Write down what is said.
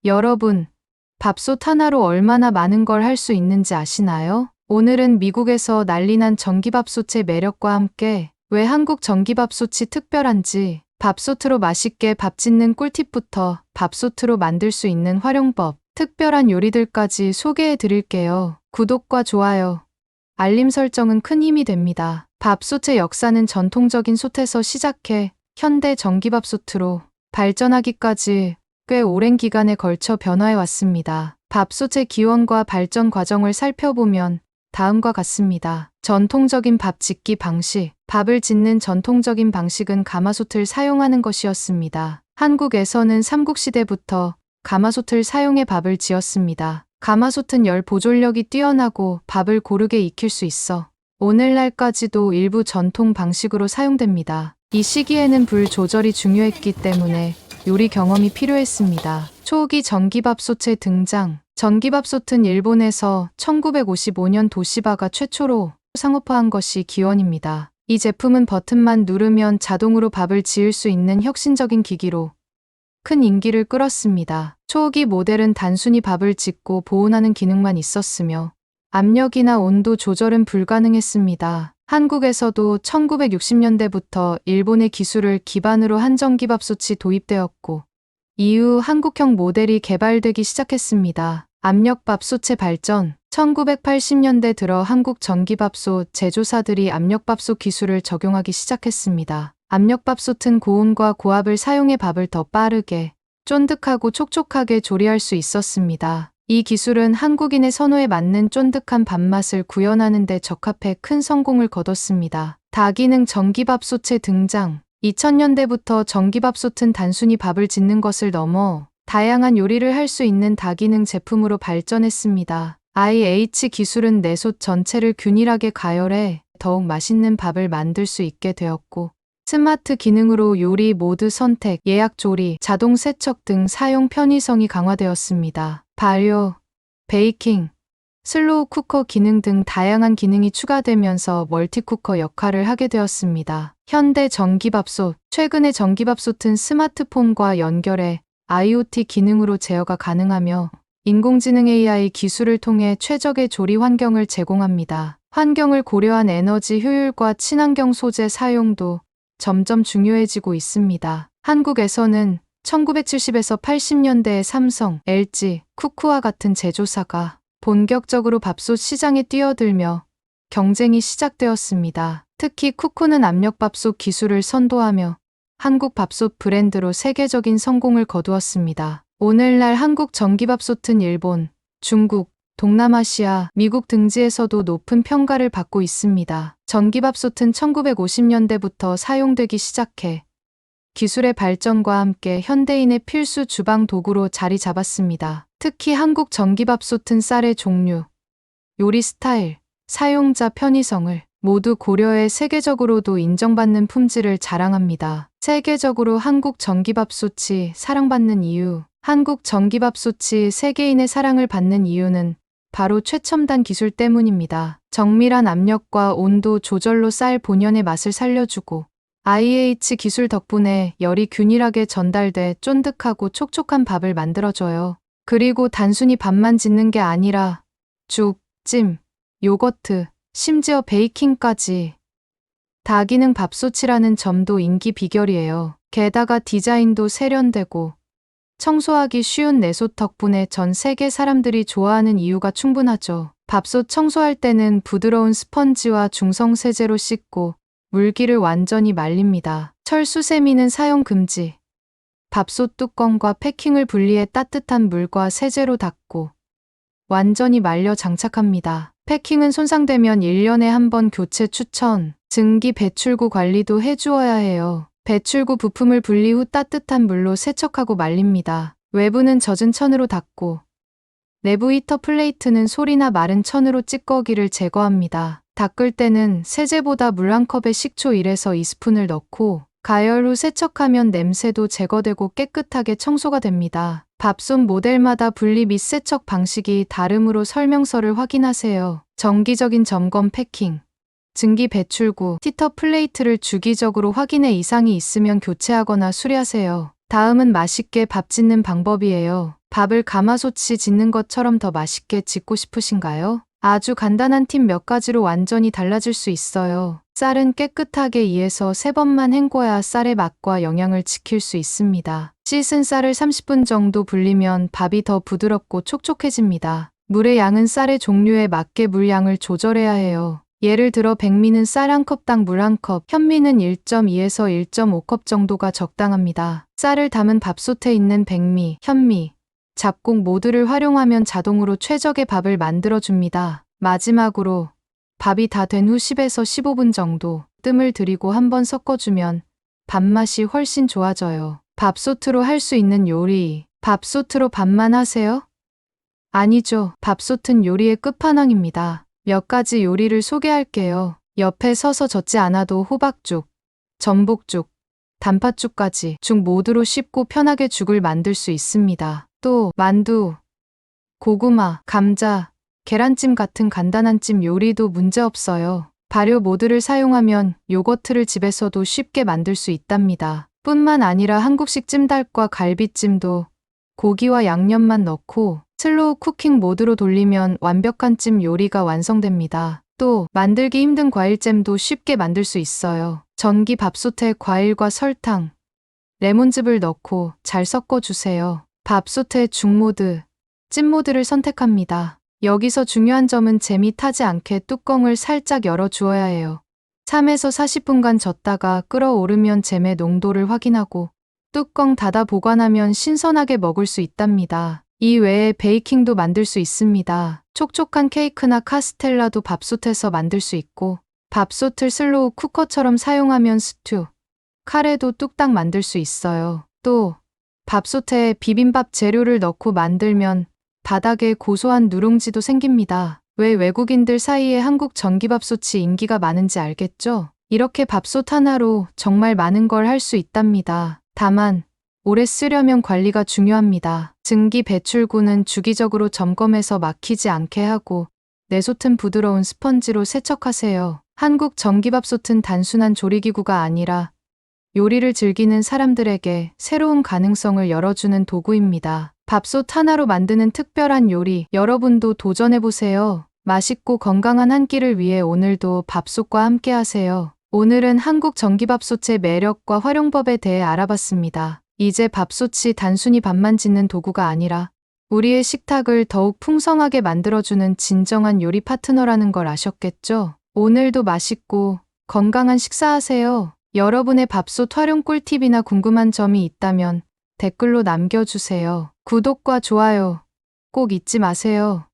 여러분, 밥솥 하나로 얼마나 많은 걸 할 수 있는지 아시나요? 오늘은 미국에서 난리난 전기밥솥의 매력과 함께 왜 한국 전기밥솥이 특별한지, 밥솥으로 맛있게 밥 짓는 꿀팁부터 밥솥으로 만들 수 있는 활용법, 특별한 요리들까지 소개해 드릴게요. 구독과 좋아요, 알림 설정은 큰 힘이 됩니다. 밥솥의 역사는 전통적인 솥에서 시작해 현대 전기밥솥으로 발전하기까지 꽤 오랜 기간에 걸쳐 변화해 왔습니다. 밥솥의 기원과 발전 과정을 살펴보면 다음과 같습니다. 전통적인 밥 짓기 방식. 밥을 짓는 전통적인 방식은 가마솥을 사용하는 것이었습니다. 한국에서는 삼국시대부터 가마솥을 사용해 밥을 지었습니다. 가마솥은 열 보존력이 뛰어나고 밥을 고르게 익힐 수 있어 오늘날까지도 일부 전통 방식으로 사용됩니다. 이 시기에는 불 조절이 중요했기 때문에 요리 경험이 필요했습니다. 초기 전기밥솥의 등장. 전기밥솥은 일본에서 1955년 도시바가 최초로 상업화한 것이 기원입니다. 이 제품은 버튼만 누르면 자동으로 밥을 지을 수 있는 혁신적인 기기로 큰 인기를 끌었습니다. 초기 모델은 단순히 밥을 짓고 보온하는 기능만 있었으며 압력이나 온도 조절은 불가능했습니다. 한국에서도 1960년대부터 일본의 기술을 기반으로 한 전기밥솥이 도입되었고 이후 한국형 모델이 개발되기 시작했습니다. 압력밥솥의 발전. 1980년대 들어 한국 전기밥솥 제조사들이 압력밥솥 기술을 적용하기 시작했습니다. 압력밥솥은 고온과 고압을 사용해 밥을 더 빠르게, 쫀득하고 촉촉하게 조리할 수 있었습니다. 이 기술은 한국인의 선호에 맞는 쫀득한 밥맛을 구현하는 데 적합해 큰 성공을 거뒀습니다. 다기능 전기밥솥의 등장. 2000년대부터 전기밥솥은 단순히 밥을 짓는 것을 넘어 다양한 요리를 할 수 있는 다기능 제품으로 발전했습니다. IH 기술은 내 솥 전체를 균일하게 가열해 더욱 맛있는 밥을 만들 수 있게 되었고, 스마트 기능으로 요리 모드 선택, 예약 조리, 자동 세척 등 사용 편의성이 강화되었습니다. 발효, 베이킹, 슬로우 쿠커 기능 등 다양한 기능이 추가되면서 멀티쿠커 역할을 하게 되었습니다. 현대 전기밥솥. 최근의 전기밥솥은 스마트폰과 연결해 IoT 기능으로 제어가 가능하며 인공지능 AI 기술을 통해 최적의 조리 환경을 제공합니다. 환경을 고려한 에너지 효율과 친환경 소재 사용도 점점 중요해지고 있습니다. 한국에서는 1970에서 80년대에 삼성, LG, 쿠쿠와 같은 제조사가 본격적으로 밥솥 시장에 뛰어들며 경쟁이 시작되었습니다. 특히 쿠쿠는 압력밥솥 기술을 선도하며 한국 밥솥 브랜드로 세계적인 성공을 거두었습니다. 오늘날 한국 전기밥솥은 일본, 중국, 동남아시아, 미국 등지에서도 높은 평가를 받고 있습니다. 전기밥솥은 1950년대부터 사용되기 시작해 기술의 발전과 함께 현대인의 필수 주방 도구로 자리 잡았습니다. 특히 한국 전기밥솥은 쌀의 종류, 요리 스타일, 사용자 편의성을 모두 고려해 세계적으로도 인정받는 품질을 자랑합니다. 세계적으로 한국 전기밥솥이 사랑받는 이유. 한국 전기밥솥이 세계인의 사랑을 받는 이유는 바로 최첨단 기술 때문입니다. 정밀한 압력과 온도 조절로 쌀 본연의 맛을 살려주고 IH 기술 덕분에 열이 균일하게 전달돼 쫀득하고 촉촉한 밥을 만들어줘요. 그리고 단순히 밥만 짓는 게 아니라 죽, 찜, 요거트, 심지어 베이킹까지 다기능 밥솥이라는 점도 인기 비결이에요. 게다가 디자인도 세련되고 청소하기 쉬운 내 솥 덕분에 전 세계 사람들이 좋아하는 이유가 충분하죠. 밥솥 청소할 때는 부드러운 스펀지와 중성 세제로 씻고 물기를 완전히 말립니다. 철수 세미는 사용 금지. 밥솥 뚜껑과 패킹을 분리해 따뜻한 물과 세제로 닦고 완전히 말려 장착합니다. 패킹은 손상되면 1년에 한 번 교체 추천. 증기 배출구 관리도 해주어야 해요. 배출구 부품을 분리 후 따뜻한 물로 세척하고 말립니다. 외부는 젖은 천으로 닦고 내부 히터 플레이트는 솔이나 마른 천으로 찌꺼기를 제거합니다. 닦을 때는 세제보다 물 한 컵에 식초 1에서 2스푼을 넣고 가열 후 세척하면 냄새도 제거되고 깨끗하게 청소가 됩니다. 밥솥 모델마다 분리 및 세척 방식이 다르므로 설명서를 확인하세요. 정기적인 점검 패킹. 증기 배출구, 히터 플레이트를 주기적으로 확인해 이상이 있으면 교체하거나 수리하세요. 다음은 맛있게 밥 짓는 방법이에요. 밥을 가마솥이 짓는 것처럼 더 맛있게 짓고 싶으신가요? 아주 간단한 팁 몇 가지로 완전히 달라질 수 있어요. 쌀은 깨끗하게 2에서 3번만 헹궈야 쌀의 맛과 영양을 지킬 수 있습니다. 씻은 쌀을 30분 정도 불리면 밥이 더 부드럽고 촉촉해집니다. 물의 양은 쌀의 종류에 맞게 물량을 조절해야 해요. 예를 들어 백미는 쌀 1컵당 물 1컵, 현미는 1.2에서 1.5컵 정도가 적당합니다. 쌀을 담은 밥솥에 있는 백미, 현미, 잡곡 모두를 활용하면 자동으로 최적의 밥을 만들어줍니다. 마지막으로 밥이 다 된 후 10에서 15분 정도 뜸을 들이고 한번 섞어주면 밥맛이 훨씬 좋아져요. 밥솥으로 할 수 있는 요리. 밥솥으로 밥만 하세요? 아니죠. 밥솥은 요리의 끝판왕입니다. 몇 가지 요리를 소개할게요. 옆에 서서 젓지 않아도 호박죽, 전복죽, 단팥죽까지 죽 모두로 쉽고 편하게 죽을 만들 수 있습니다. 또 만두, 고구마, 감자, 계란찜 같은 간단한 찜 요리도 문제없어요. 발효 모드를 사용하면 요거트를 집에서도 쉽게 만들 수 있답니다. 뿐만 아니라 한국식 찜닭과 갈비찜도 고기와 양념만 넣고 슬로우 쿠킹 모드로 돌리면 완벽한 찜 요리가 완성됩니다. 또 만들기 힘든 과일잼도 쉽게 만들 수 있어요. 전기 밥솥에 과일과 설탕, 레몬즙을 넣고 잘 섞어주세요. 밥솥에 죽 모드, 찜 모드를 선택합니다. 여기서 중요한 점은 잼이 타지 않게 뚜껑을 살짝 열어주어야 해요. 3에서 40분간 젓다가 끓어오르면 잼의 농도를 확인하고 뚜껑 닫아 보관하면 신선하게 먹을 수 있답니다. 이 외에 베이킹도 만들 수 있습니다. 촉촉한 케이크나 카스텔라도 밥솥에서 만들 수 있고 밥솥을 슬로우 쿠커처럼 사용하면 스튜, 카레도 뚝딱 만들 수 있어요. 또 밥솥에 비빔밥 재료를 넣고 만들면 바닥에 고소한 누룽지도 생깁니다. 왜 외국인들 사이에 한국 전기밥솥이 인기가 많은지 알겠죠? 이렇게 밥솥 하나로 정말 많은 걸 할 수 있답니다. 다만 오래 쓰려면 관리가 중요합니다. 증기 배출구는 주기적으로 점검해서 막히지 않게 하고 내솥은 부드러운 스펀지로 세척하세요. 한국 전기밥솥은 단순한 조리기구가 아니라 요리를 즐기는 사람들에게 새로운 가능성을 열어주는 도구입니다. 밥솥 하나로 만드는 특별한 요리, 여러분도 도전해보세요. 맛있고 건강한 한 끼를 위해 오늘도 밥솥과 함께 하세요. 오늘은 한국 전기밥솥의 매력과 활용법에 대해 알아봤습니다. 이제 밥솥이 단순히 밥만 짓는 도구가 아니라 우리의 식탁을 더욱 풍성하게 만들어주는 진정한 요리 파트너라는 걸 아셨겠죠? 오늘도 맛있고 건강한 식사하세요. 여러분의 밥솥 활용 꿀팁이나 궁금한 점이 있다면 댓글로 남겨주세요. 구독과 좋아요 꼭 잊지 마세요.